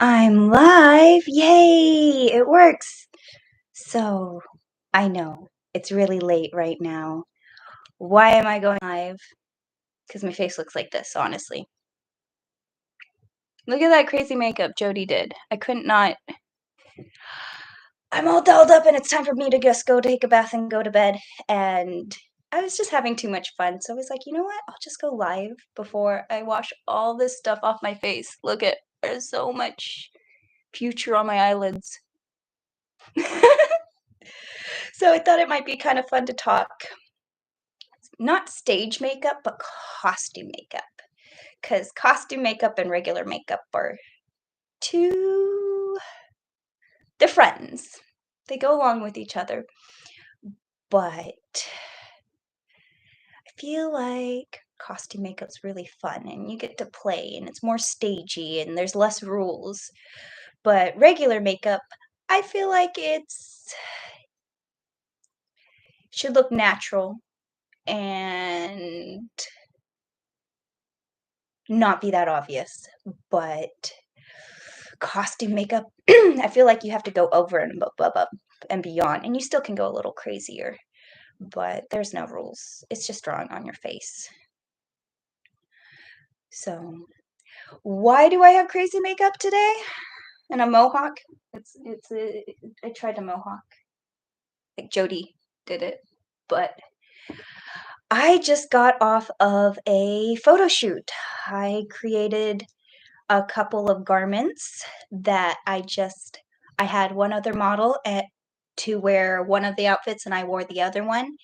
I'm live. Yay! It works. So, I know it's really late right now. Why am I going live? Because my face looks like this, honestly. Look at that crazy makeup Jody did. I couldn't not. I'm all dolled up and it's time for me to just go take a bath and go to bed. And I was just having too much fun. So I was like, you know what? I'll just go live before I wash all this stuff off my face. Look at, there's so much future on my eyelids. So I thought it might be kind of fun to talk, not stage makeup, but costume makeup. Because costume makeup and regular makeup are they're friends. They go along with each other. But I feel like costume makeup's really fun and you get to play and it's more stagey and there's less rules. But regular makeup, I feel like it's should look natural and not be that obvious. But costume makeup, I feel like you have to go over and above and beyond, and you still can go a little crazier, but there's no rules. It's just drawing on your face. So, why do I have crazy makeup today? And a mohawk? I tried a mohawk. Like Jody did it, but I just got off of a photo shoot. I created a couple of garments that I had one other model to wear one of the outfits and I wore the other one,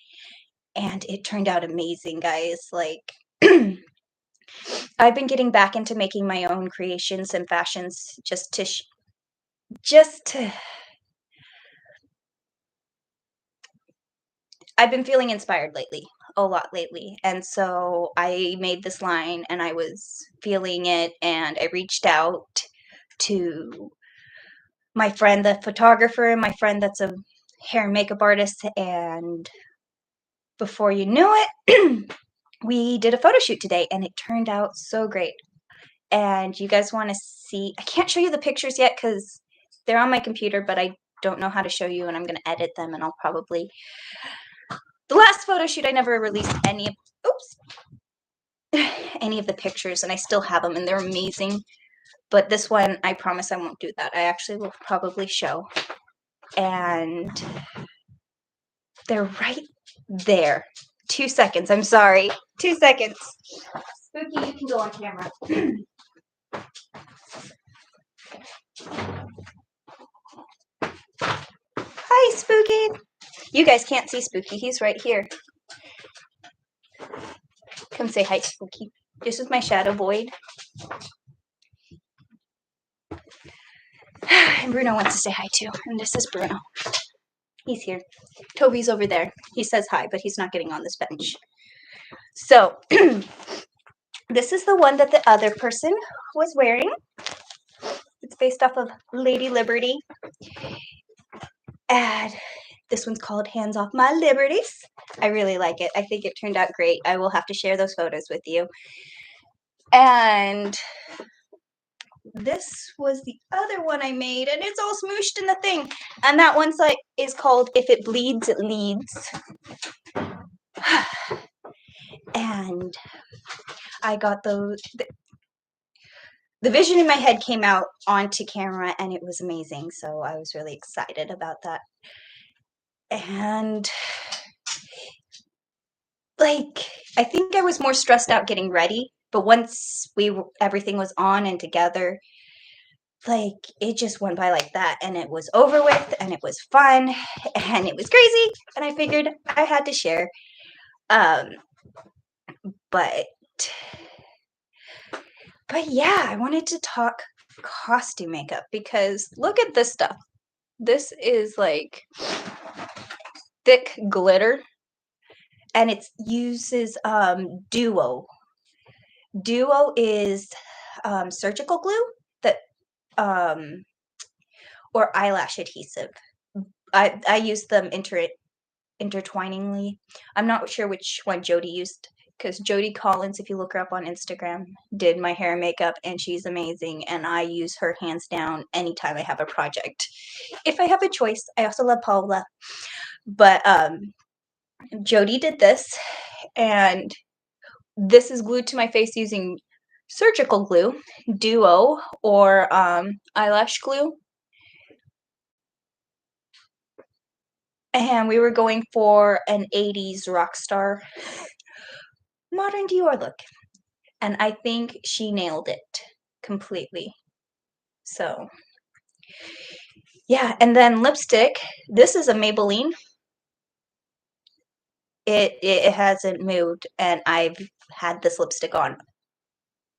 and it turned out amazing, guys. Like I've been getting back into making my own creations and fashions just to I've been feeling inspired lately, a lot lately. And so I made this line and I was feeling it and I reached out to my friend, the photographer, and my friend that's a hair and makeup artist. And before you knew it, we did a photo shoot today and it turned out so great. And you guys want to see, I can't show you the pictures yet because they're on my computer, but I don't know how to show you and I'm going to edit them and I'll probably, the last photo shoot, I never released any of the pictures and I still have them and they're amazing. But this one, I promise I won't do that. I actually will probably show. And they're right there. 2 seconds. I'm sorry. 2 seconds. Spooky, you can go on camera. Hi, Spooky. You guys can't see Spooky. He's right here. Come say hi, Spooky. This is my shadow void. And Bruno wants to say hi too. And this is Bruno. He's here. Toby's over there. He says hi, but he's not getting on this bench. So, this is the one that the other person was wearing. It's based off of Lady Liberty. And this one's called Hands Off My Liberties. I really like it. I think it turned out great. I will have to share those photos with you. And this was the other one I made, and it's all smooshed in the thing. And that one is called If It Bleeds, It Leads. And I got the vision in my head came out onto camera, and it was amazing. So I was really excited about that. And like, I think I was more stressed out getting ready, but once everything was on and together, like it just went by like that and it was over with and it was fun and it was crazy and I figured I had to share. Um but yeah, I wanted to talk costume makeup because look at this stuff. This is like thick glitter and it uses Duo. Duo is surgical glue that or eyelash adhesive. I use them intertwiningly. I'm not sure which one Jody used. because Jody Collins, if you look her up on Instagram, did my hair and makeup, and she's amazing, and I use her hands down anytime I have a project. If I have a choice, I also love Paula, but Jody did this, and this is glued to my face using surgical glue, Duo, or eyelash glue. And we were going for an 80s rock star modern Dior look. And I think she nailed it completely. So, yeah. And then lipstick. This is a Maybelline. It hasn't moved, and I've had this lipstick on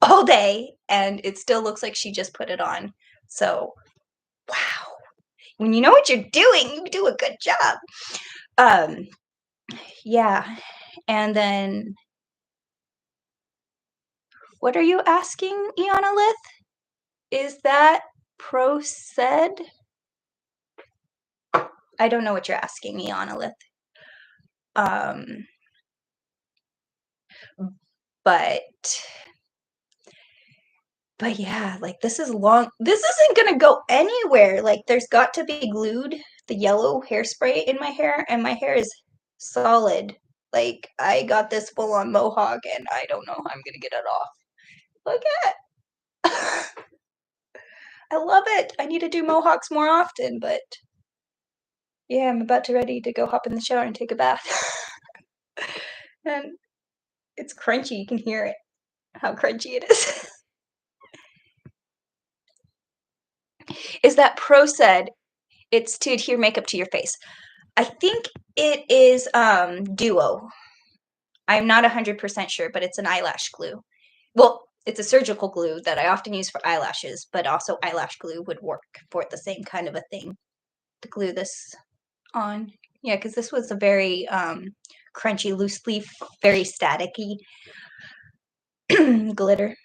all day, and it still looks like she just put it on. So, wow. When you know what you're doing, you do a good job. Yeah. And then, what are you asking, Iana Lith? Is that Proced? I don't know what you're asking, Iana Lith. But yeah, like this is long. This isn't gonna go anywhere. Like there's got to be glued the yellow hairspray in my hair, and my hair is solid. Like I got this full on mohawk, and I don't know how I'm gonna get it off. Look at. I love it. I need to do mohawks more often, but yeah, I'm about to ready to go hop in the shower and take a bath. And it's crunchy. You can hear it. How crunchy it is. Is that Proced? It's to adhere makeup to your face. I think it is Duo. I'm not 100% sure, but it's an eyelash glue. Well, it's a surgical glue that I often use for eyelashes, but also eyelash glue would work for the same kind of a thing to glue this on. Yeah, because this was a very crunchy, loose leaf, very staticky glitter.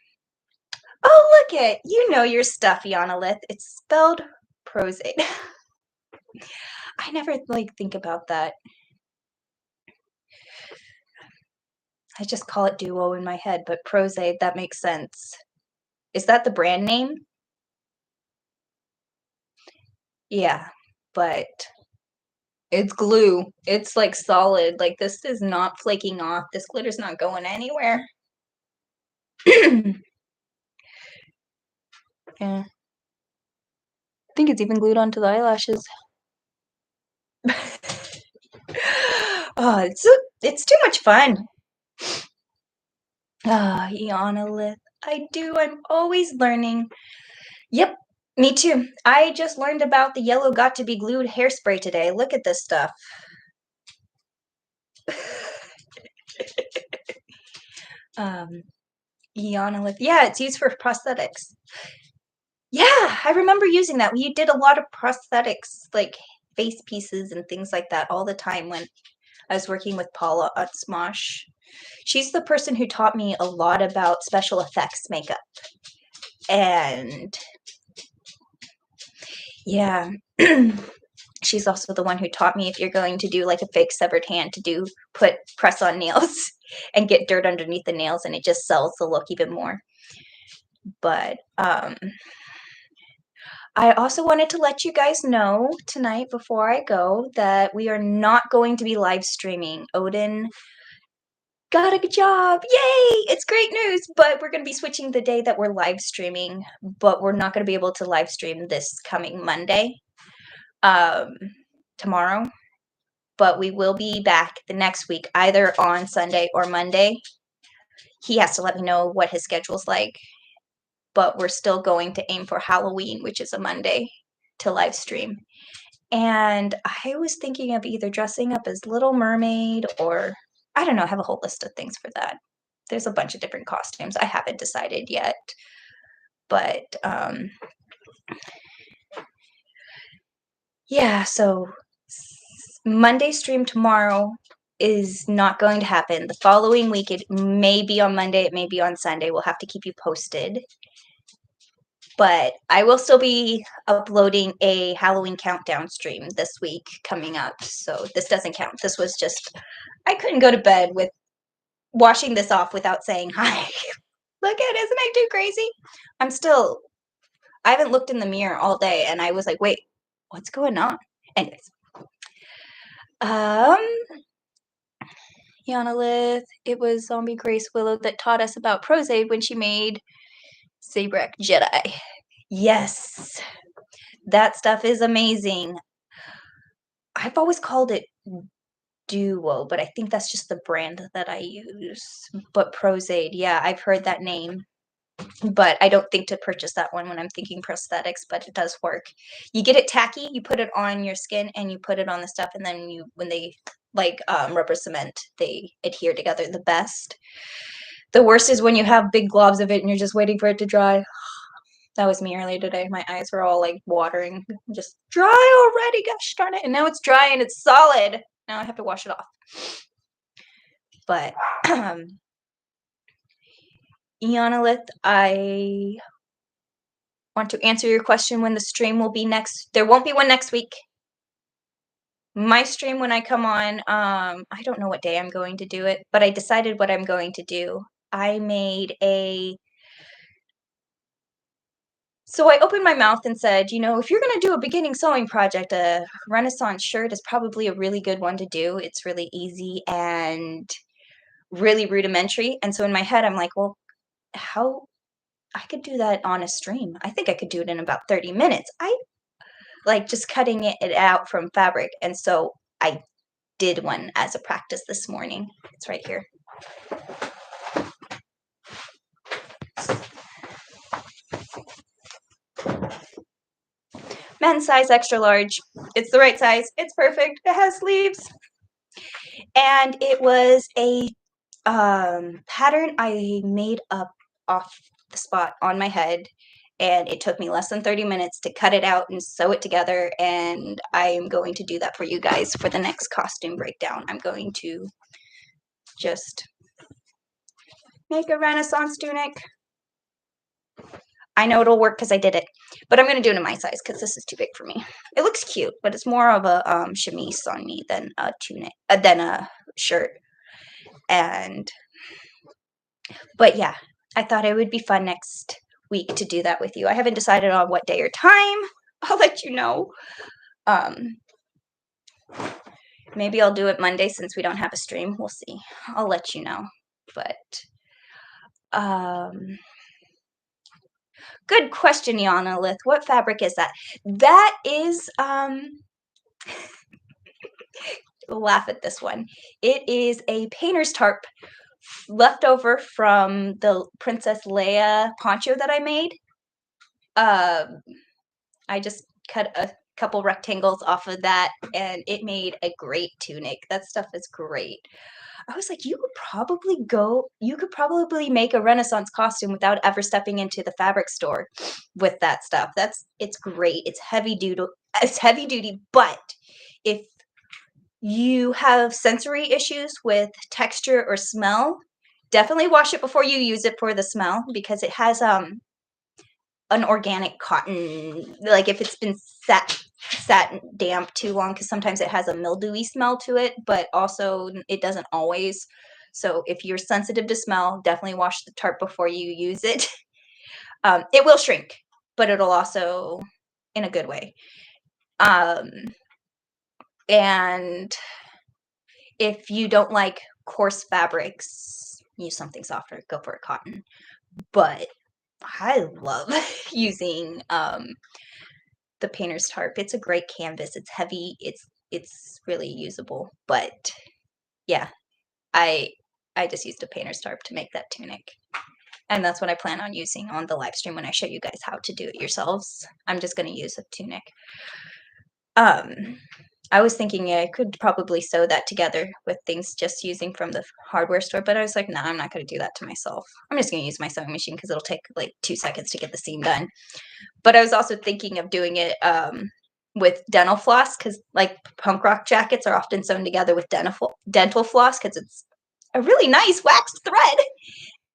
Oh, look it! You know your stuff, Yanalith. It's spelled Prosade. I never think about that. I just call it Duo in my head, but Prosade, that makes sense. Is that the brand name? Yeah, but it's glue. It's like solid. Like this is not flaking off. This glitter's not going anywhere. Yeah. I think it's even glued onto the eyelashes. Oh, it's too much fun. Ah, Iana, I do. I'm always learning. Yep, me too. I just learned about the yellow got to be glued hairspray today. Look at this stuff. Iana, yeah, it's used for prosthetics. Yeah, I remember using that. We did a lot of prosthetics, like face pieces and things like that all the time when I was working with Paula at Smosh. She's the person who taught me a lot about special effects makeup. And yeah, she's also the one who taught me if you're going to do like a fake severed hand to put press on nails and get dirt underneath the nails, and it just sells the look even more. But I also wanted to let you guys know tonight before I go that we are not going to be live streaming. Odin got a job. Yay! It's great news, but we're going to be switching the day that we're live streaming, but we're not going to be able to live stream this coming Monday, tomorrow, but we will be back the next week, either on Sunday or Monday. He has to let me know what his schedule's like, but we're still going to aim for Halloween, which is a Monday, to live stream. And I was thinking of either dressing up as Little Mermaid or, I don't know, I have a whole list of things for that. There's a bunch of different costumes. I haven't decided yet. But yeah, so Monday stream tomorrow is not going to happen. The following week, it may be on Monday, it may be on Sunday. We'll have to keep you posted. But I will still be uploading a Halloween countdown stream this week coming up. So this doesn't count. This was just, I couldn't go to bed with washing this off without saying hi. Look at, isn't I too crazy? I haven't looked in the mirror all day, and I was like, wait, what's going on? Anyways, Yanalith, it was Zombie Grace Willow that taught us about Prozaid when she made Zabrak Jedi. Yes, that stuff is amazing. I've always called it Duo, but I think that's just the brand that I use. But Prozaid, yeah, I've heard that name. But I don't think to purchase that one when I'm thinking prosthetics, but it does work. You get it tacky, you put it on your skin, and you put it on the stuff, and then when they like rubber cement, they adhere together the best. The worst is when you have big globs of it and you're just waiting for it to dry. That was me earlier today. My eyes were all like watering, just dry already. Gosh darn it! And now it's dry and it's solid. Now I have to wash it off. But Eonolith, I want to answer your question when the stream will be next. There won't be one next week. My stream when I come on, I don't know what day I'm going to do it, but I decided what I'm going to do. So I opened my mouth and said, you know, if you're going to do a beginning sewing project, a Renaissance shirt is probably a really good one to do. It's really easy and really rudimentary. And so in my head, I'm like, well, how I could do that on a stream. I think I could do it in about 30 minutes. I like just cutting it out from fabric. And so I did one as a practice this morning. It's right here. Men's size, extra large. It's the right size. It's perfect. It has sleeves. And it was a pattern I made up off the spot on my head. And it took me less than 30 minutes to cut it out and sew it together. And I am going to do that for you guys for the next costume breakdown. I'm going to just make a Renaissance tunic. I know it'll work because I did it, but I'm going to do it in my size because this is too big for me. It looks cute, but it's more of a chemise on me than a tunic, than a shirt. But yeah, I thought it would be fun next week to do that with you. I haven't decided on what day or time. I'll let you know. Maybe I'll do it Monday since we don't have a stream. We'll see. I'll let you know. But good question, Yana Lith. What fabric is that? That is laugh at this one. It is a painter's tarp left over from the Princess Leia poncho that I made. I just cut a couple rectangles off of that and it made a great tunic. That stuff is great. I was like, you could probably make a Renaissance costume without ever stepping into the fabric store with that stuff. It's great. It's heavy duty, but if you have sensory issues with texture or smell, definitely wash it before you use it for the smell because it has an organic cotton, like if it's been sat damp too long, because sometimes it has a mildewy smell to it, but also it doesn't always. So if you're sensitive to smell, definitely wash the tarp before you use it. It will shrink, but it'll also in a good way. And if you don't like coarse fabrics, use something softer, go for a cotton. But I love using the painter's tarp. It's a great canvas. It's heavy. It's really usable. But yeah, I just used a painter's tarp to make that tunic. And that's what I plan on using on the live stream when I show you guys how to do it yourselves. I'm just going to use a tunic. I was thinking I could probably sew that together with things just using from the hardware store, but I was like, no, I'm not going to do that to myself. I'm just going to use my sewing machine because it'll take like 2 seconds to get the seam done. But I was also thinking of doing it with dental floss because like punk rock jackets are often sewn together with dental floss because it's a really nice waxed thread.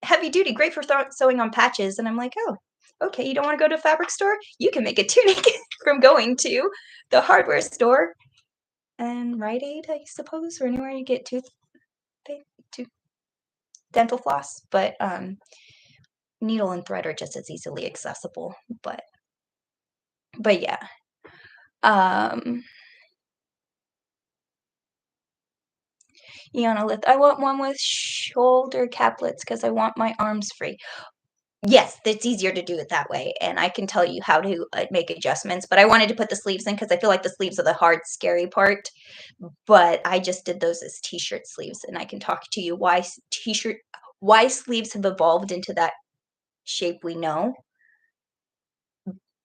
Heavy duty, great for sewing on patches. And I'm like, oh, okay, you don't want to go to a fabric store? You can make a tunic from going to the hardware store and Rite Aid, I suppose, or anywhere you get dental floss, but needle and thread are just as easily accessible. But yeah. Iana Lith, I want one with shoulder caplets because I want my arms free. Yes, it's easier to do it that way, and I can tell you how to make adjustments, but I wanted to put the sleeves in because I feel like the sleeves are the hard, scary part, but I just did those as t-shirt sleeves, and I can talk to you why sleeves have evolved into that shape we know,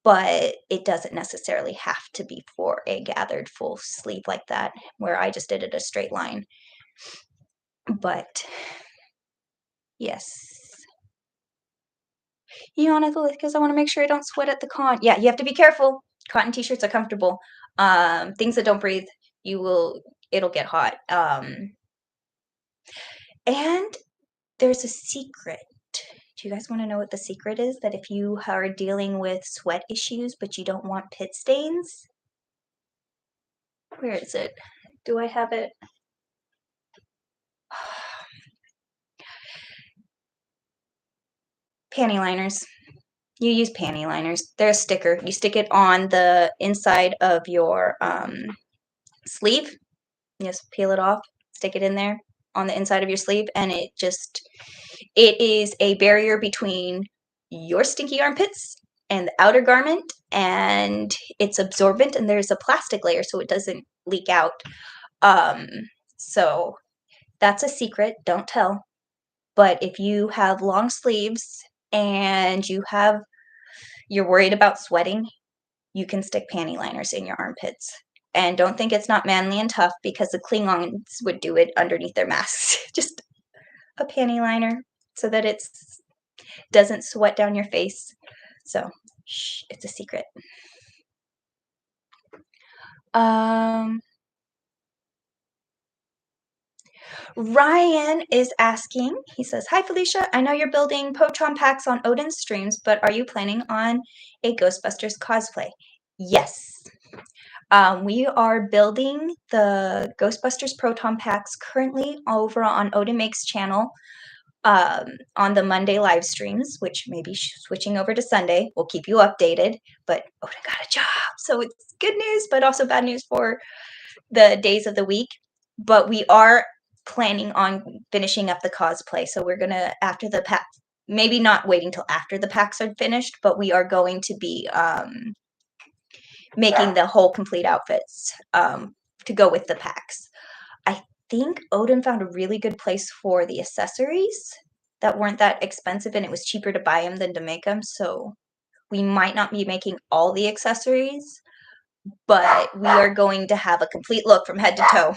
but it doesn't necessarily have to be for a gathered full sleeve like that, where I just did it a straight line. But yes. Because I want to make sure I don't sweat at the con. Yeah, you have to be careful. Cotton t-shirts are comfortable. Things that don't breathe, it'll get hot. And there's a secret. Do you guys want to know what the secret is? That if you are dealing with sweat issues, but you don't want pit stains, where is it? Do I have it? Panty liners. You use panty liners. They're a sticker. You stick it on the inside of your sleeve. You just peel it off, stick it in there on the inside of your sleeve, and it is a barrier between your stinky armpits and the outer garment, and it's absorbent, and there's a plastic layer so it doesn't leak out. So that's a secret. Don't tell. But if you have long sleeves and you're worried about sweating, you can stick panty liners in your armpits. And don't think it's not manly and tough because the Klingons would do it underneath their masks. Just a panty liner so that it doesn't sweat down your face. So, shh, it's a secret. Ryan is asking, he says, "Hi Felicia, I know you're building proton packs on Odin's streams, but are you planning on a Ghostbusters cosplay?" Yes. We are building the Ghostbusters proton packs currently over on Odin Makes channel on the Monday live streams, which may be switching over to Sunday. We'll keep you updated, but Odin got a job, so it's good news, but also bad news for the days of the week. But we are planning on finishing up the cosplay, so we're gonna, after the pack, maybe not waiting till after the packs are finished, but we are going to be making the whole complete outfits to go with the packs. I think Odin found a really good place for the accessories that weren't that expensive, and it was cheaper to buy them than to make them. So we might not be making all the accessories, but we are going to have a complete look from head to toe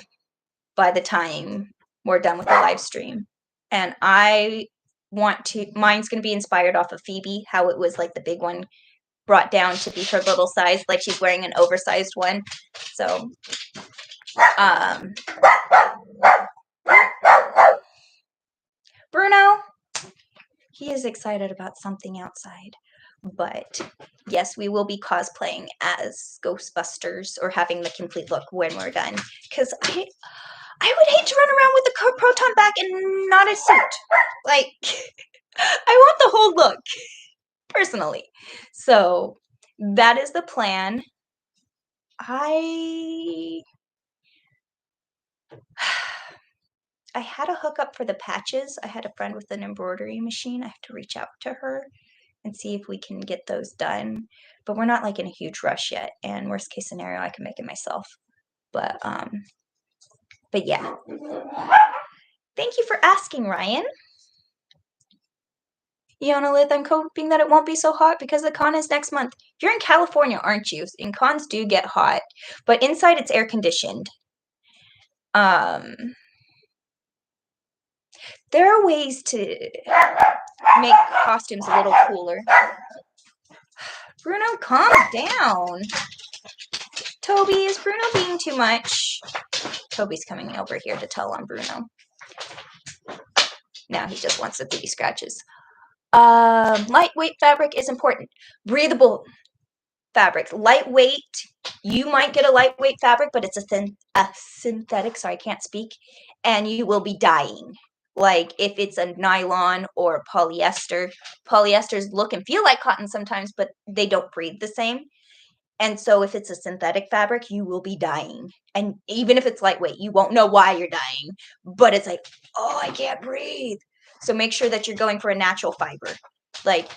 by the time we're done with the live stream. And mine's going to be inspired off of Phoebe, how it was like the big one brought down to be her little size, like she's wearing an oversized one. So, Bruno, he is excited about something outside. But yes, we will be cosplaying as Ghostbusters or having the complete look when we're done. Because I would hate to run around with a proton pack and not a suit. Like, I want the whole look, personally. So that is the plan. I had a hookup for the patches. I had a friend with an embroidery machine. I have to reach out to her and see if we can get those done. But we're not like in a huge rush yet. And worst case scenario, I can make it myself. But yeah. Thank you for asking, Ryan. Yonalith, I'm hoping that it won't be so hot because the con is next month. You're in California, aren't you? And cons do get hot, but inside it's air conditioned. There are ways to make costumes a little cooler. Bruno, calm down. Toby, is Bruno being too much? Toby's coming over here to tell on Bruno. Now he just wants the booty scratches. Lightweight fabric is important. Breathable fabric. Lightweight, you might get a lightweight fabric, but it's a synthetic, sorry, I can't speak, and you will be dying. Like if it's a nylon or polyester, polyesters look and feel like cotton sometimes, but they don't breathe the same. And so if it's a synthetic fabric, you will be dying. And even if it's lightweight, you won't know why you're dying, but it's like, oh, I can't breathe. So make sure that you're going for a natural fiber. Like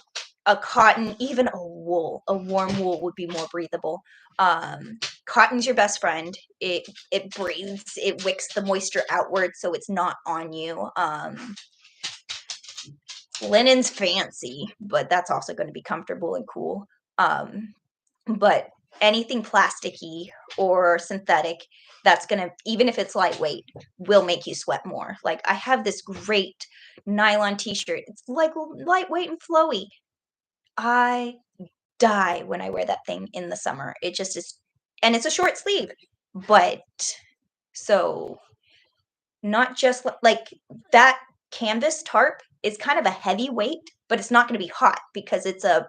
a cotton, even a wool, a warm wool would be more breathable. Cotton's your best friend. It breathes, it wicks the moisture outward so it's not on you. Linen's fancy, but that's also going to be comfortable and cool. But anything plasticky or synthetic that's going to, even if it's lightweight, will make you sweat more. Like I have this great nylon t-shirt. It's like lightweight and flowy. I die when I wear that thing in the summer. It just is, and it's a short sleeve. But so not just like that canvas tarp is kind of a heavy weight, but it's not going to be hot because it's a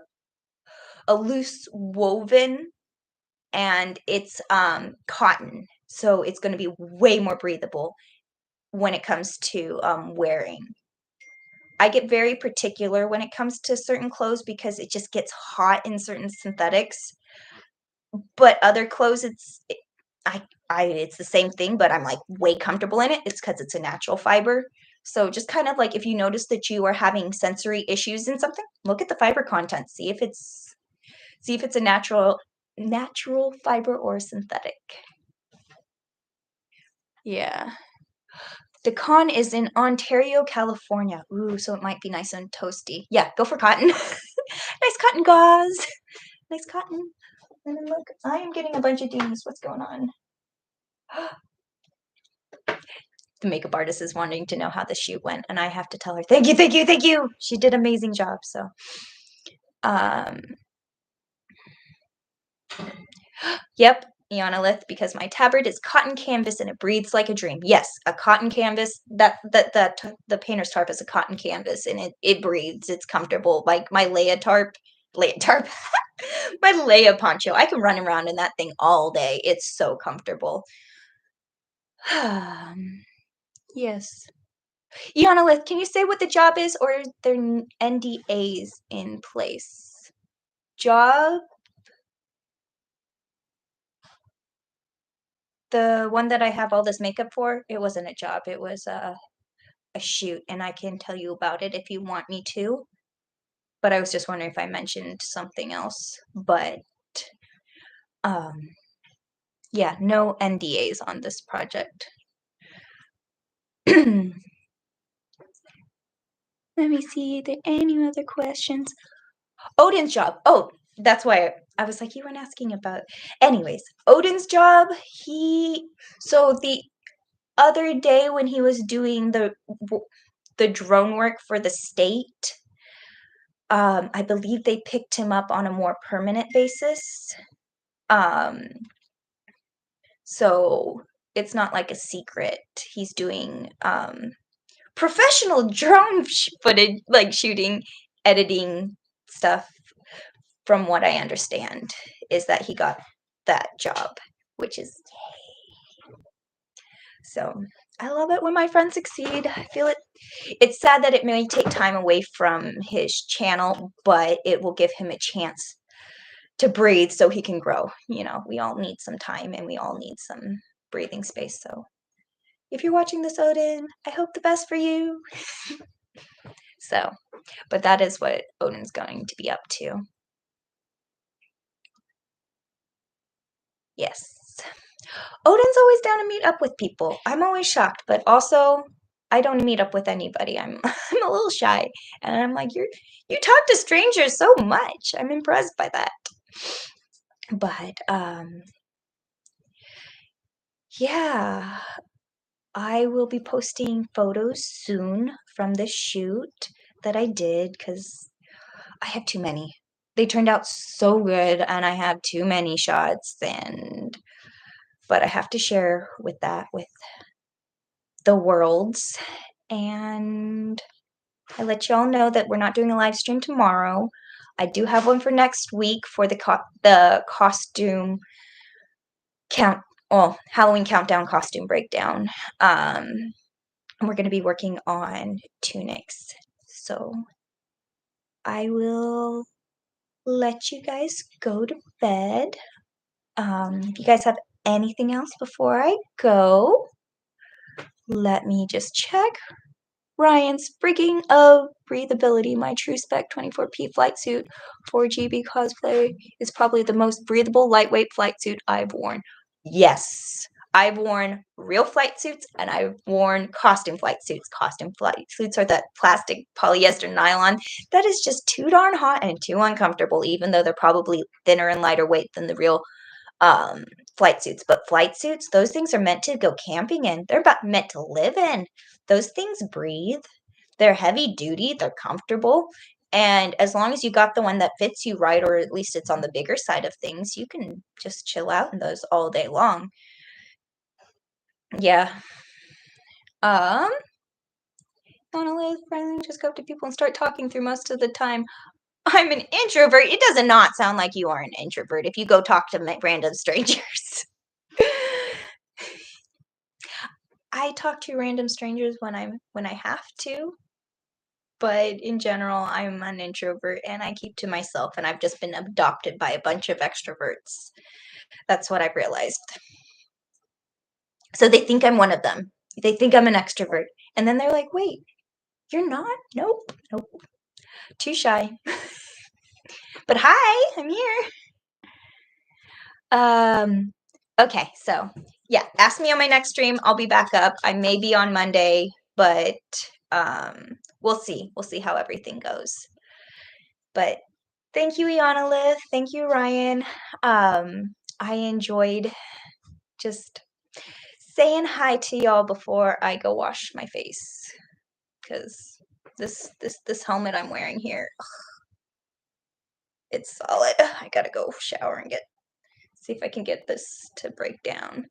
loose woven and it's cotton, so it's going to be way more breathable when it comes to wearing. I get very particular when it comes to certain clothes because it just gets hot in certain synthetics, but other clothes it's the same thing, but I'm like way comfortable in it. It's because it's a natural fiber. So just kind of like if you notice that you are having sensory issues in something, look at the fiber content, see if it's a natural fiber or synthetic. Yeah. The con is in Ontario, California. Ooh, so it might be nice and toasty. Yeah, go for cotton. Nice cotton gauze. Nice cotton. And then look, I am getting a bunch of dings. What's going on? The makeup artist is wanting to know how the shoot went, and I have to tell her, thank you, thank you, thank you. She did an amazing job. So, um, yep, Ionolith, because my tabard is cotton canvas and it breathes like a dream. Yes, a cotton canvas. The painter's tarp is a cotton canvas and it breathes. It's comfortable. Like my Leia tarp, my Leia poncho. I can run around in that thing all day. It's so comfortable. Yes. Ionolith, can you say what the job is, or are there NDAs in place? Job? The one that I have all this makeup for, it wasn't a job. It was a shoot, and I can tell you about it if you want me to. But I was just wondering if I mentioned something else. But yeah, no NDAs on this project. Let me see. Are there any other questions? Odin's job. Oh, that's why I was like, you weren't asking about. Anyways, Odin's job. So the other day when he was doing the drone work for the state, I believe they picked him up on a more permanent basis. So it's not like a secret. He's doing professional drone footage, like shooting, editing stuff. From what I understand, is that he got that job, which is yay. So I love it when my friends succeed. I feel it. It's sad that it may take time away from his channel, but it will give him a chance to breathe so he can grow. You know, we all need some time and we all need some breathing space. So if you're watching this, Odin, I hope the best for you. So, but that is what Odin's going to be up to. Yes. Odin's always down to meet up with people. I'm always shocked, but also I don't meet up with anybody. I'm I'm a little shy, and I'm like, you talk to strangers so much. I'm impressed by that. But yeah, I will be posting photos soon from the shoot that I did because I have too many. They turned out so good, and I have too many shots, but I have to share with the worlds. And I let y'all know that we're not doing a live stream tomorrow. I do have one for next week for the costume Halloween countdown costume breakdown. and we're going to be working on tunics. So I will let you guys go to bed. If you guys have anything else before I go, let me just check. Ryan's Freaking of Breathability, my True Spec 24P flight suit 4GB cosplay is probably the most breathable, lightweight flight suit I've worn. Yes, I've worn real flight suits and I've worn costume flight suits. Costume flight suits are that plastic polyester nylon that is just too darn hot and too uncomfortable, even though they're probably thinner and lighter weight than the real flight suits. But flight suits, those things are meant to go camping in. They're meant to live in. Those things breathe. They're heavy duty. They're comfortable. And as long as you got the one that fits you right, or at least it's on the bigger side of things, you can just chill out in those all day long. Yeah. Wanna friendly, just go up to people and start talking through most of the time. I'm an introvert. It does not sound like you are an introvert if you go talk to random strangers. I talk to random strangers when I have to, but in general, I'm an introvert and I keep to myself, and I've just been adopted by a bunch of extroverts. That's what I've realized. So they think I'm one of them. They think I'm an extrovert, and then they're like, "Wait, you're not? Nope, nope. Too shy." But hi, I'm here. Okay, so yeah, ask me on my next stream. I'll be back up. I may be on Monday, but we'll see. We'll see how everything goes. But thank you, Ianalith. Thank you, Ryan. I enjoyed just saying hi to y'all before I go wash my face, because this helmet I'm wearing here, it's solid. I gotta go shower and see if I can get this to break down.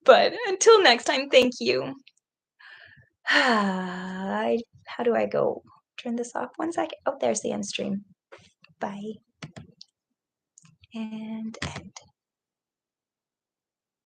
But until next time, thank you. How do I go turn this off? 1 second. Oh, there's the end stream. Bye. And end.